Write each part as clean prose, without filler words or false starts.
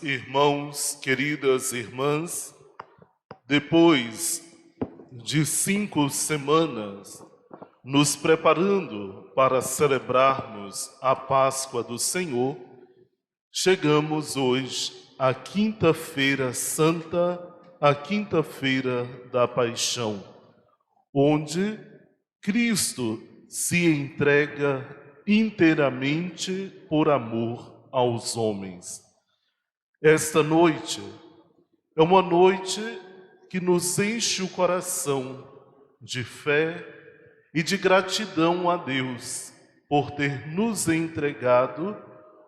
irmãos, queridas irmãs, depois de 5 semanas nos preparando para celebrarmos a Páscoa do Senhor, chegamos hoje à Quinta-feira Santa, a Quinta-feira da Paixão, onde Cristo se entrega inteiramente por amor aos homens. Esta noite é uma noite que nos enche o coração de fé e de gratidão a Deus por ter nos entregado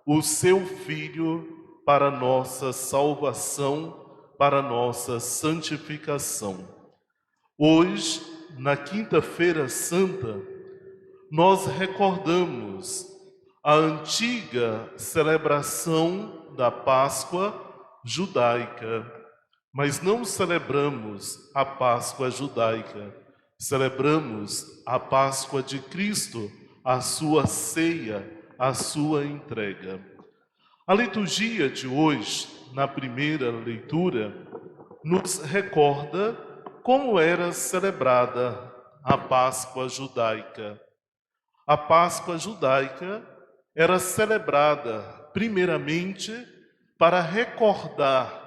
o seu Filho para nossa salvação, para nossa santificação. Hoje, na Quinta-feira Santa, nós recordamos a antiga celebração da Páscoa judaica, mas não celebramos a Páscoa judaica, celebramos a Páscoa de Cristo, a sua ceia, a sua entrega. A liturgia de hoje, na primeira leitura, nos recorda como era celebrada a Páscoa judaica. A Páscoa judaica era celebrada, primeiramente, para recordar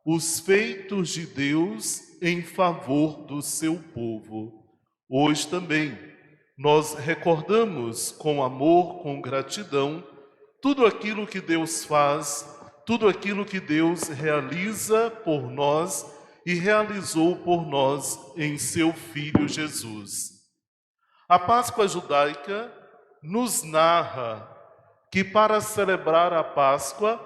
os feitos de Deus em favor do seu povo. Hoje também nós recordamos com amor, com gratidão, tudo aquilo que Deus faz, tudo aquilo que Deus realiza por nós e realizou por nós em seu Filho Jesus. A Páscoa judaica nos narra que para celebrar a Páscoa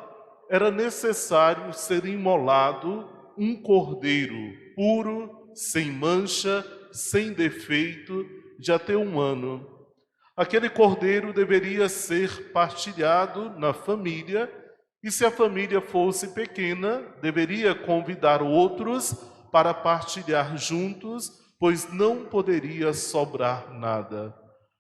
era necessário ser imolado um cordeiro puro, sem mancha, sem defeito, de até 1 ano. Aquele cordeiro deveria ser partilhado na família e, se a família fosse pequena, deveria convidar outros para partilhar juntos, pois não poderia sobrar nada.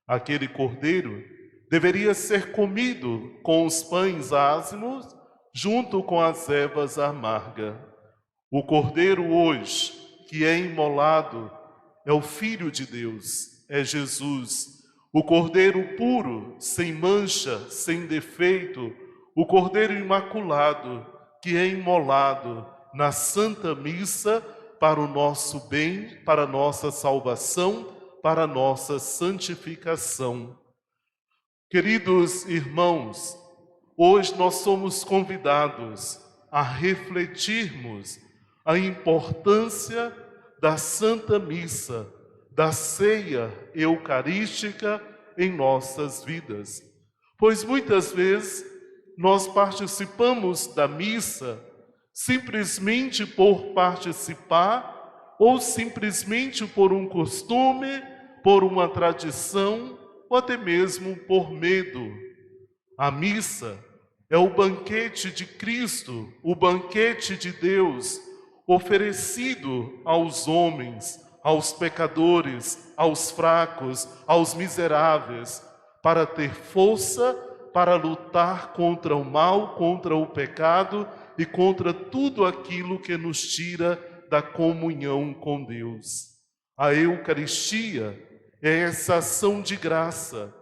Aquele cordeiro deveria ser comido com os pães ázimos, junto com as ervas amargas. O cordeiro hoje, que é imolado, é o Filho de Deus, é Jesus. O cordeiro puro, sem mancha, sem defeito, o cordeiro imaculado, que é imolado na Santa Missa para o nosso bem, para a nossa salvação, para a nossa santificação. Queridos irmãos, hoje nós somos convidados a refletirmos a importância da Santa Missa, da ceia eucarística em nossas vidas. Pois muitas vezes nós participamos da missa simplesmente por participar ou simplesmente por um costume, por uma tradição ou até mesmo por medo. A missa é o banquete de Cristo, o banquete de Deus, oferecido aos homens, aos pecadores, aos fracos, aos miseráveis, para ter força para lutar contra o mal, contra o pecado e contra tudo aquilo que nos tira da comunhão com Deus. A Eucaristia é essa ação de graça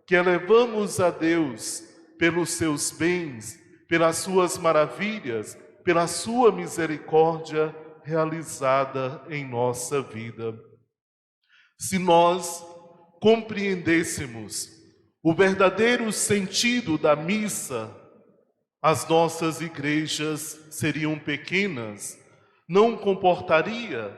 que elevamos a Deus pelos seus bens, pelas suas maravilhas, pela sua misericórdia realizada em nossa vida. Se nós compreendêssemos o verdadeiro sentido da missa, as nossas igrejas seriam pequenas, não comportaria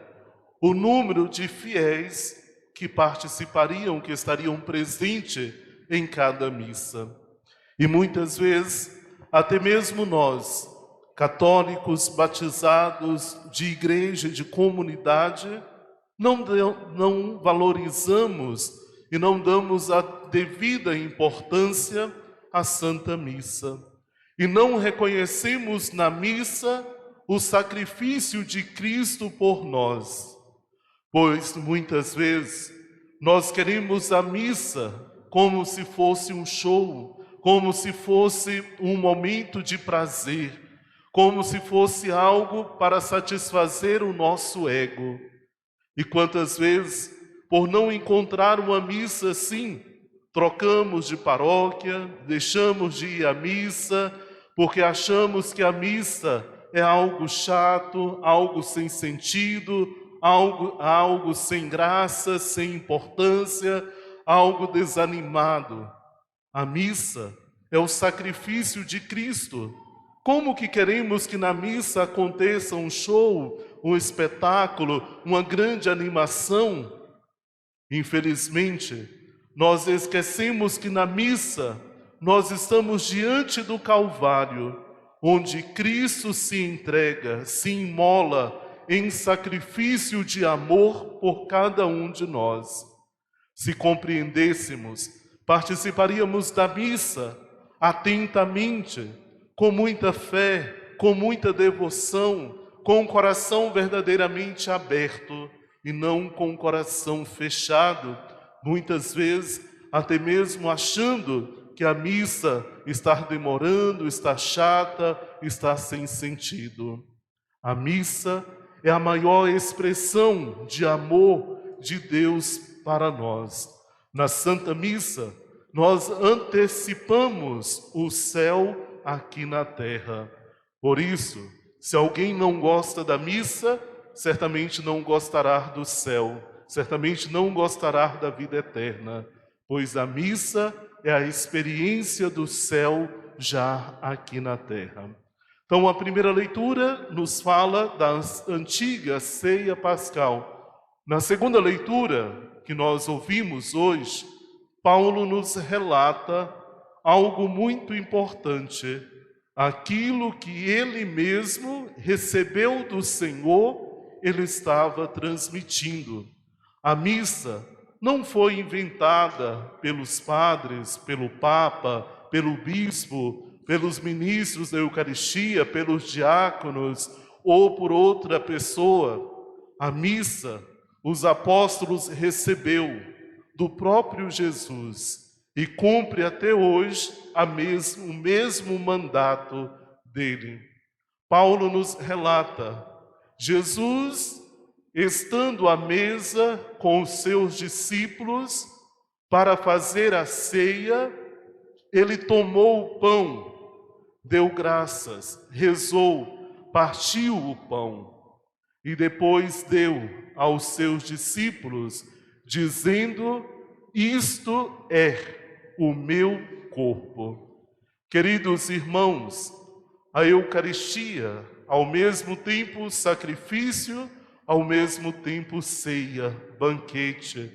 o número de fiéis que participariam, que estariam presentes em cada missa. E muitas vezes, até mesmo nós, católicos batizados de igreja, de comunidade, não valorizamos e não damos a devida importância à Santa Missa. E não reconhecemos na missa o sacrifício de Cristo por nós. Pois muitas vezes nós queremos a missa como se fosse um show, como se fosse um momento de prazer, como se fosse algo para satisfazer o nosso ego. E quantas vezes, por não encontrar uma missa assim, trocamos de paróquia, deixamos de ir à missa, porque achamos que a missa é algo chato, algo sem sentido, algo sem graça, sem importância, algo desanimado. A missa é o sacrifício de Cristo. Como que queremos que na missa aconteça um show, um espetáculo, uma grande animação? Infelizmente, nós esquecemos que na missa nós estamos diante do Calvário, onde Cristo se entrega, se imola em sacrifício de amor por cada um de nós. Se compreendêssemos, participaríamos da missa atentamente, com muita fé, com muita devoção, com o coração verdadeiramente aberto e não com o coração fechado, muitas vezes até mesmo achando que a missa está demorando, está chata, está sem sentido. A missa é a maior expressão de amor de Deus para nós. Na Santa Missa, nós antecipamos o céu aqui na terra. Por isso, se alguém não gosta da missa, certamente não gostará do céu, certamente não gostará da vida eterna, pois a missa é a experiência do céu já aqui na terra. Então, a primeira leitura nos fala da antiga ceia pascal. Na segunda leitura que nós ouvimos hoje, Paulo nos relata algo muito importante. Aquilo que ele mesmo recebeu do Senhor, ele estava transmitindo. A missa não foi inventada pelos padres, pelo Papa, pelo bispo, pelos ministros da Eucaristia, pelos diáconos ou por outra pessoa. A missa, os apóstolos recebeu do próprio Jesus e cumpre até hoje o mesmo mandato dele. Paulo nos relata, Jesus, estando à mesa com os seus discípulos para fazer a ceia, ele tomou o pão, deu graças, rezou, partiu o pão e depois deu aos seus discípulos, dizendo: isto é o meu corpo. Queridos irmãos, a Eucaristia, ao mesmo tempo sacrifício, ao mesmo tempo ceia, banquete,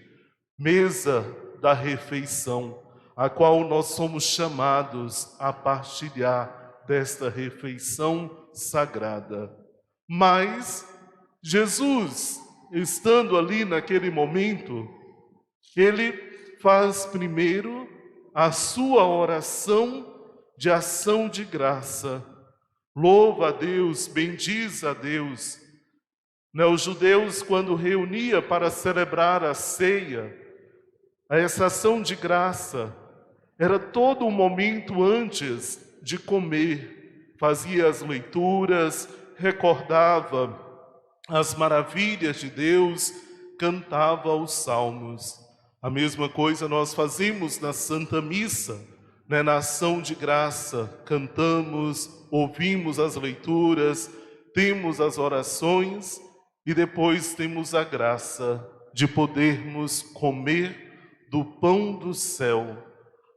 mesa da refeição, a qual nós somos chamados a partilhar desta refeição sagrada. Mas Jesus, estando ali naquele momento, ele faz primeiro a sua oração de ação de graça. Louva a Deus, bendiz a Deus. Os judeus, quando reunia para celebrar a ceia, essa ação de graça era todo um momento antes de comer. Fazia as leituras, recordava as maravilhas de Deus, cantava os salmos. A mesma coisa nós fazemos na Santa Missa, na ação de graça, cantamos, ouvimos as leituras, temos as orações e depois temos a graça de podermos comer do pão do céu,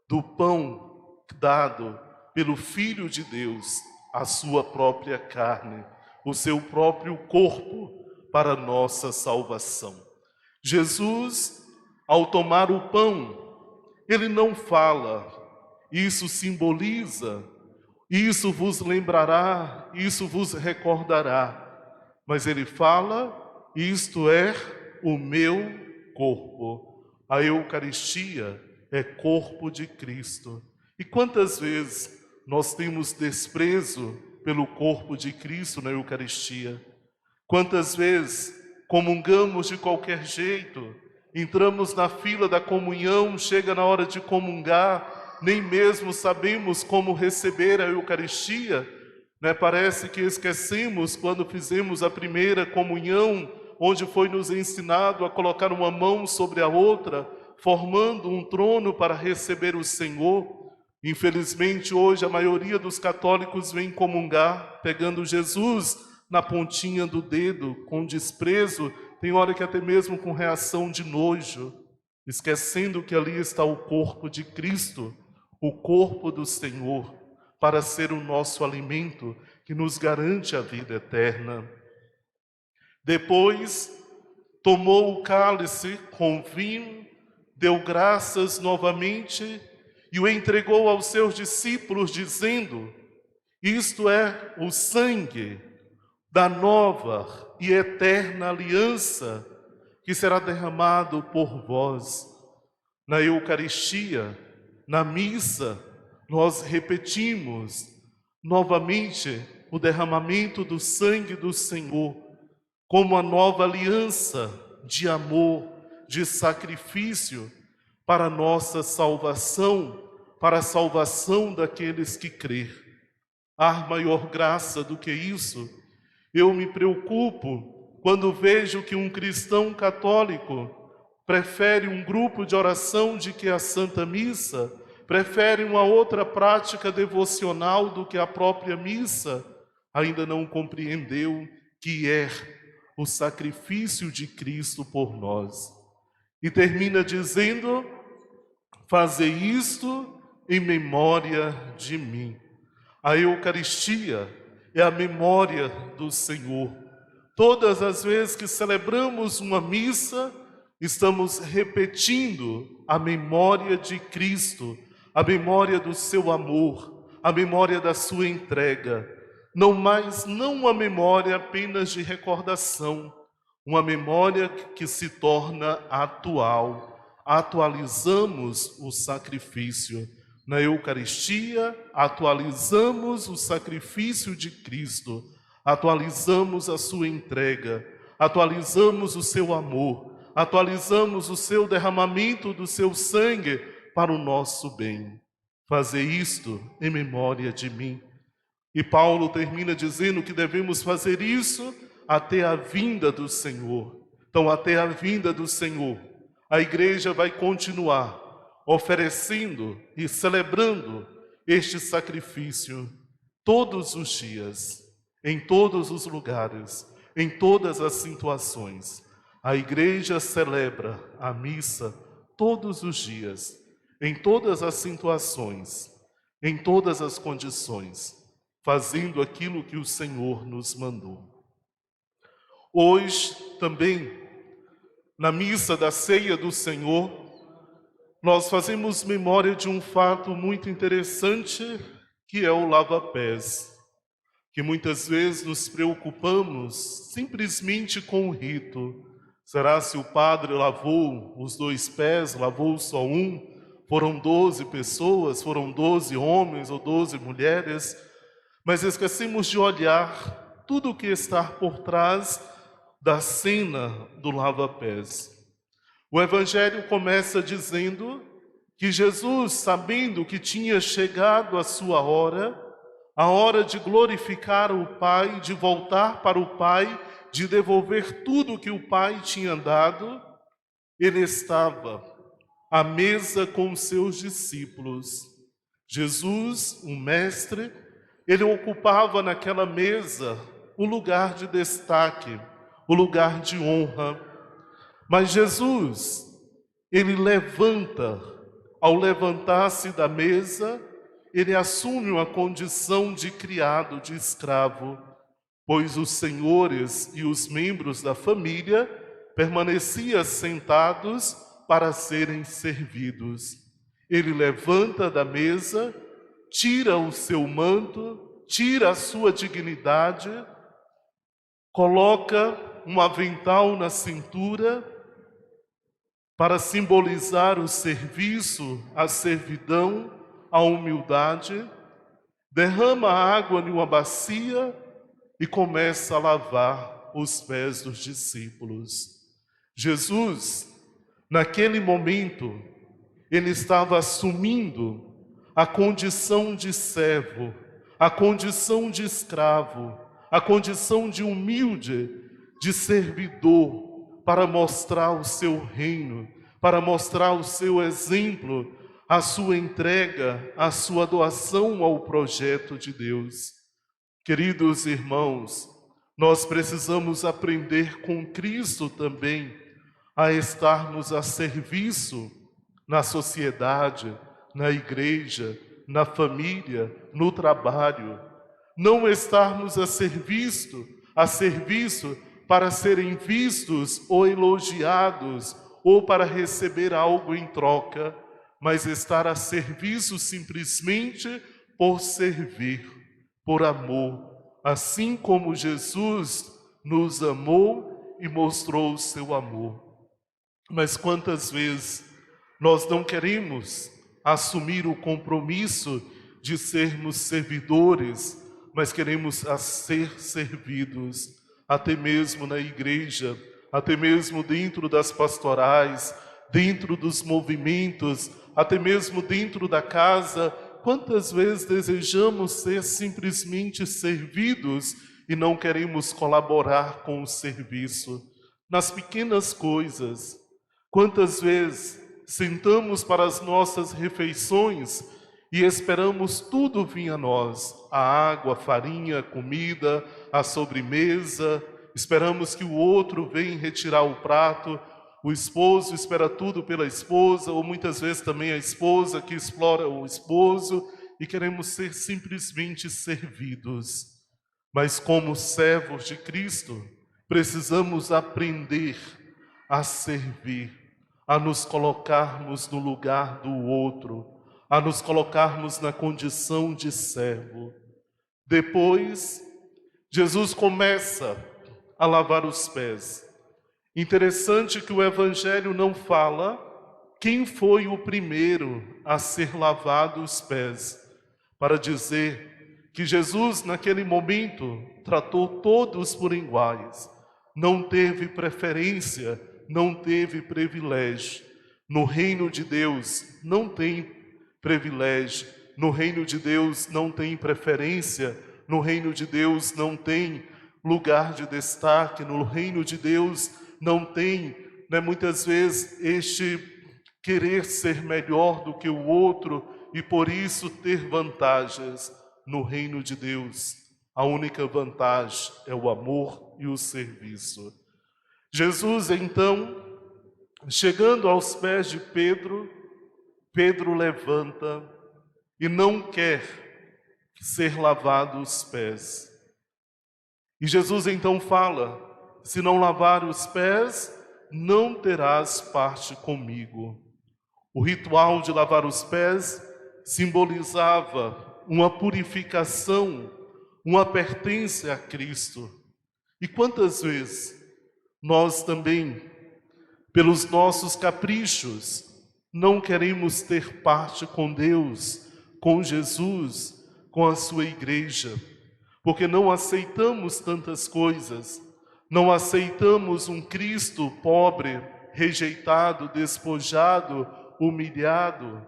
do pão dado pelo Filho de Deus, a sua própria carne, o seu próprio corpo para nossa salvação. Jesus, ao tomar o pão, ele não fala, isso simboliza, isso vos lembrará, isso vos recordará, mas ele fala, isto é o meu corpo. A Eucaristia é corpo de Cristo. E quantas vezes nós temos desprezo pelo corpo de Cristo na Eucaristia? Quantas vezes comungamos de qualquer jeito, entramos na fila da comunhão, chega na hora de comungar, nem mesmo sabemos como receber a Eucaristia, né? Parece que esquecemos quando fizemos a primeira comunhão, onde foi nos ensinado a colocar uma mão sobre a outra, formando um trono para receber o Senhor. Infelizmente, hoje a maioria dos católicos vem comungar, pegando Jesus na pontinha do dedo, com desprezo, tem hora que até mesmo com reação de nojo, esquecendo que ali está o corpo de Cristo, o corpo do Senhor, para ser o nosso alimento, que nos garante a vida eterna. Depois, tomou o cálice com vinho, deu graças novamente e o entregou aos seus discípulos, dizendo: isto é o sangue da nova e eterna aliança que será derramado por vós. Na Eucaristia, na missa, nós repetimos novamente o derramamento do sangue do Senhor, como a nova aliança de amor, de sacrifício para a nossa salvação, para a salvação daqueles que crêem. Há maior graça do que isso? Eu me preocupo quando vejo que um cristão católico prefere um grupo de oração do que a Santa Missa, prefere uma outra prática devocional do que a própria missa, ainda não compreendeu que é o sacrifício de Cristo por nós. E termina dizendo: fazei isto em memória de mim. A Eucaristia é a memória do Senhor. Todas as vezes que celebramos uma missa, estamos repetindo a memória de Cristo, a memória do seu amor, a memória da sua entrega. Não uma memória apenas de recordação, uma memória que se torna atual. Atualizamos o sacrifício. Na Eucaristia, atualizamos o sacrifício de Cristo, atualizamos a sua entrega, atualizamos o seu amor, atualizamos o seu derramamento do seu sangue para o nosso bem. Fazei isto em memória de mim. E Paulo termina dizendo que devemos fazer isso até a vinda do Senhor. Então, até a vinda do Senhor, a igreja vai continuar oferecendo e celebrando este sacrifício todos os dias, em todos os lugares, em todas as situações. A igreja celebra a missa todos os dias, em todas as situações, em todas as condições, fazendo aquilo que o Senhor nos mandou. Hoje também, na missa da ceia do Senhor, nós fazemos memória de um fato muito interessante, que é o lava-pés, que muitas vezes nos preocupamos simplesmente com o rito. Será se o padre lavou os 2 pés, lavou só um? Foram 12 pessoas, foram 12 homens ou 12 mulheres? Mas esquecemos de olhar tudo o que está por trás da cena do lava-pés. O Evangelho começa dizendo que Jesus, sabendo que tinha chegado a sua hora, a hora de glorificar o Pai, de voltar para o Pai, de devolver tudo que o Pai tinha dado, ele estava à mesa com os seus discípulos. Jesus, o Mestre, ele ocupava naquela mesa o lugar de destaque, o lugar de honra. Mas Jesus, ele ao levantar-se da mesa, ele assume uma condição de criado, de escravo, pois os senhores e os membros da família permaneciam sentados para serem servidos. Ele levanta da mesa, tira o seu manto, tira a sua dignidade, coloca um avental na cintura para simbolizar o serviço, a servidão, a humildade, derrama água em uma bacia e começa a lavar os pés dos discípulos. Jesus, naquele momento, ele estava assumindo a condição de servo, a condição de escravo, a condição de humilde, de servidor, para mostrar o seu reino, para mostrar o seu exemplo, a sua entrega, a sua doação ao projeto de Deus. Queridos irmãos, nós precisamos aprender com Cristo também a estarmos a serviço na sociedade, na igreja, na família, no trabalho. Não estarmos a serviço para serem vistos ou elogiados ou para receber algo em troca, mas estar a serviço simplesmente por servir, por amor, assim como Jesus nos amou e mostrou o seu amor. Mas quantas vezes nós não queremos assumir o compromisso de sermos servidores, mas queremos ser servidos, até mesmo na igreja, até mesmo dentro das pastorais, dentro dos movimentos, até mesmo dentro da casa. Quantas vezes desejamos ser simplesmente servidos e não queremos colaborar com o serviço? Nas pequenas coisas. Quantas vezes sentamos para as nossas refeições e esperamos tudo vir a nós, a água, a farinha, a comida, a sobremesa, esperamos que o outro venha retirar o prato, o esposo espera tudo pela esposa, ou muitas vezes também a esposa que explora o esposo, e queremos ser simplesmente servidos. Mas como servos de Cristo, precisamos aprender a servir, a nos colocarmos no lugar do outro, a nos colocarmos na condição de servo. Depois, Jesus começa a lavar os pés. Interessante que o Evangelho não fala quem foi o primeiro a ser lavado os pés, para dizer que Jesus, naquele momento, tratou todos por iguais, não teve preferência, não teve privilégio. No reino de Deus não tem privilégio, no reino de Deus não tem preferência, no reino de Deus não tem lugar de destaque, no reino de Deus não tem, muitas vezes, este querer ser melhor do que o outro e por isso ter vantagens. No reino de Deus, a única vantagem é o amor e o serviço. Jesus, então, chegando aos pés de Pedro, Pedro levanta e não quer ser lavado os pés. E Jesus então fala: se não lavar os pés, não terás parte comigo. O ritual de lavar os pés simbolizava uma purificação, uma pertença a Cristo. E quantas vezes nós também, pelos nossos caprichos, não queremos ter parte com Deus, com Jesus, com a sua igreja, porque não aceitamos tantas coisas, não aceitamos um Cristo pobre, rejeitado, despojado, humilhado,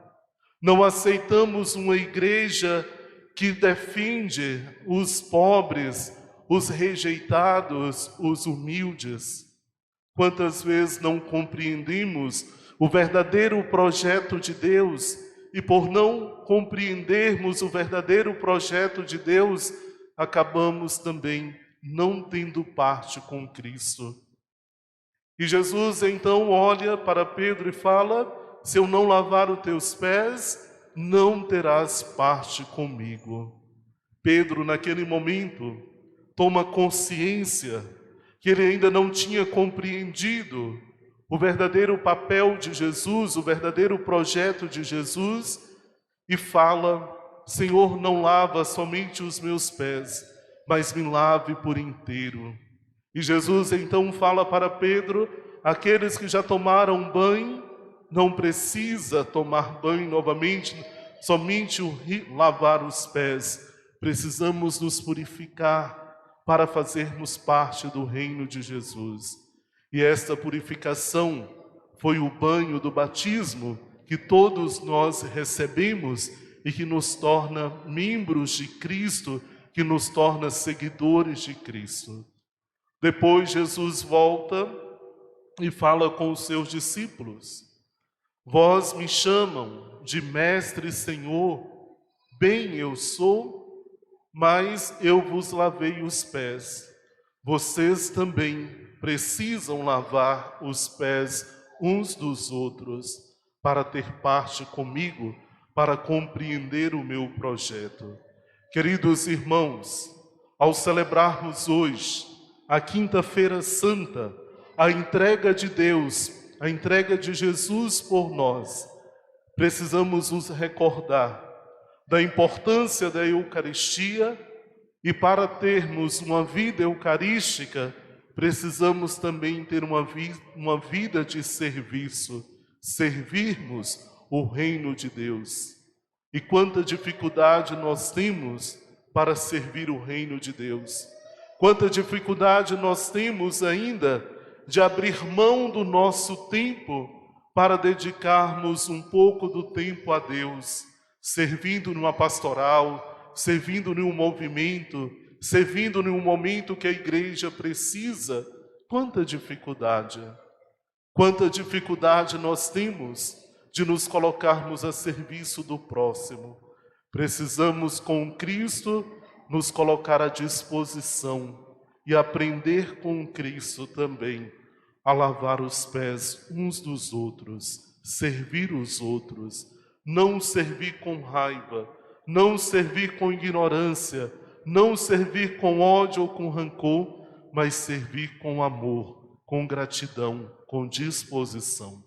não aceitamos uma igreja que defende os pobres, os rejeitados, os humildes. Quantas vezes não compreendemos o verdadeiro projeto de Deus e por não compreendermos o verdadeiro projeto de Deus, acabamos também não tendo parte com Cristo. E Jesus então olha para Pedro e fala: se eu não lavar os teus pés, não terás parte comigo. Pedro, naquele momento, toma consciência que ele ainda não tinha compreendido o verdadeiro papel de Jesus, o verdadeiro projeto de Jesus, e fala: Senhor, não lava somente os meus pés, mas me lave por inteiro. E Jesus então fala para Pedro: aqueles que já tomaram banho, não precisa tomar banho novamente, somente lavar os pés. Precisamos nos purificar para fazermos parte do reino de Jesus. E esta purificação foi o banho do batismo que todos nós recebemos e que nos torna membros de Cristo, que nos torna seguidores de Cristo. Depois Jesus volta e fala com os seus discípulos: vós me chamam de mestre e Senhor, bem eu sou, mas eu vos lavei os pés. Vocês também precisam lavar os pés uns dos outros para ter parte comigo, para compreender o meu projeto. Queridos irmãos, ao celebrarmos hoje a Quinta-feira Santa, a entrega de Deus, a entrega de Jesus por nós, precisamos nos recordar da importância da Eucaristia, e para termos uma vida eucarística, precisamos também ter uma vida de serviço, servirmos o reino de Deus. E quanta dificuldade nós temos para servir o reino de Deus. Quanta dificuldade nós temos ainda de abrir mão do nosso tempo para dedicarmos um pouco do tempo a Deus, servindo numa pastoral, servindo num movimento, servindo num momento que a igreja precisa. Quanta dificuldade nós temos de nos colocarmos a serviço do próximo. Precisamos, com Cristo, nos colocar à disposição e aprender com Cristo também a lavar os pés uns dos outros, servir os outros, não servir com raiva, não servir com ignorância, não servir com ódio ou com rancor, mas servir com amor, com gratidão, com disposição.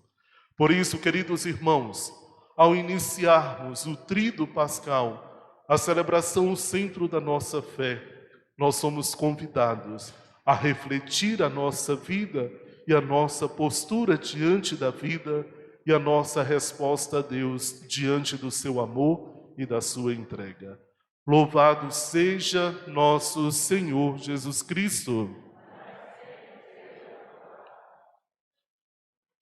Por isso, queridos irmãos, ao iniciarmos o Tríduo Pascal, a celebração, o centro da nossa fé, nós somos convidados a refletir a nossa vida e a nossa postura diante da vida e a nossa resposta a Deus diante do seu amor e da sua entrega. Louvado seja nosso Senhor Jesus Cristo.